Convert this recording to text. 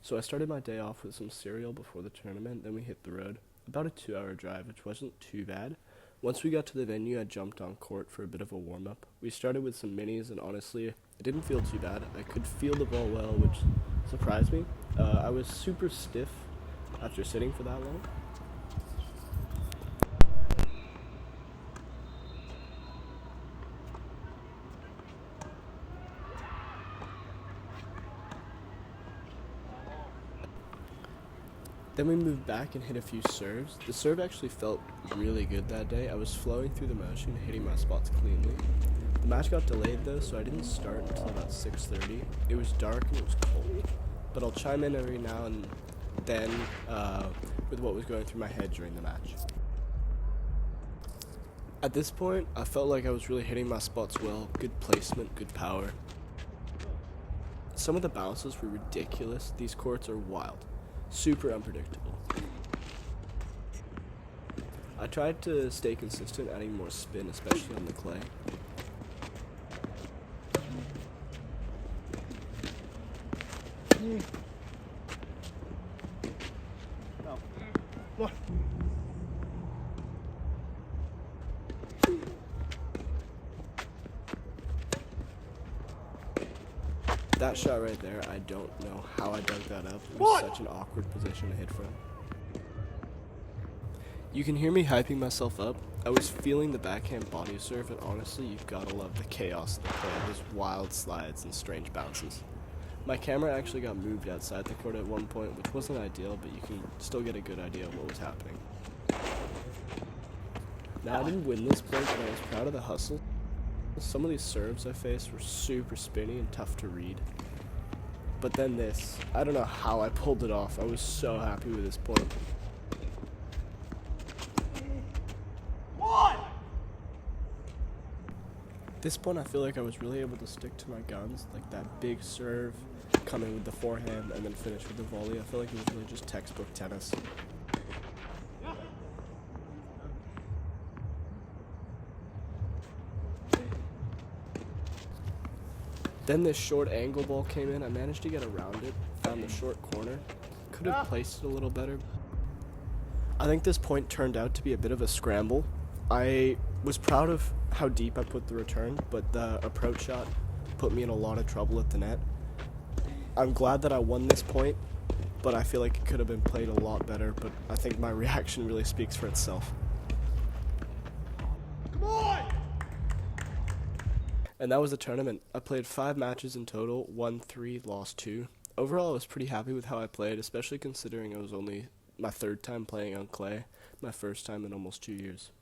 So I started my day off with some cereal before the tournament, then we hit the road. About a 2 hour drive, which wasn't too bad. Once we got to the venue, I jumped on court for a bit of a warm-up. We started with some minis, and honestly, it didn't feel too bad. I could feel the ball well, which surprised me. I was super stiff after sitting for that long. Then we moved back and hit a few serves. The serve actually felt really good that day. I was flowing through the motion, hitting my spots cleanly. The match got delayed though, so I didn't start until about 6:30. It was dark and it was cold, but I'll chime in every now and then with what was going through my head during the match. At this point, I felt like I was really hitting my spots well. Good placement, good power. Some of the bounces were ridiculous. These courts are wild. Super unpredictable. I tried to stay consistent, adding more spin, especially on the clay. That shot right there, I don't know how I dug that up. It was such an awkward position to hit from. You can hear me hyping myself up. I was feeling the backhand body serve, and honestly, you've gotta love the chaos of the play. Those wild slides and strange bounces. My camera actually got moved outside the court at one point, which wasn't ideal, but you can still get a good idea of what was happening. Now, I didn't win this point, but I was proud of the hustle. Some of these serves I faced were super spinny and tough to read. But then this, I don't know how I pulled it off. I was so happy with this point. This point I feel like I was really able to stick to my guns, like that big serve, come in with the forehand, and then finish with the volley. I feel like it was really just textbook tennis. Then this short angle ball came in. I managed to get around it, found the short corner. Could have placed it a little better. I think this point turned out to be a bit of a scramble. I was proud of how deep I put the return, but the approach shot put me in a lot of trouble at the net. I'm glad that I won this point, but I feel like it could have been played a lot better, but I think my reaction really speaks for itself. And that was the tournament. I played 5 matches in total, won 3, lost 2. Overall, I was pretty happy with how I played, especially considering it was only my 3rd time playing on clay, my first time in almost 2 years.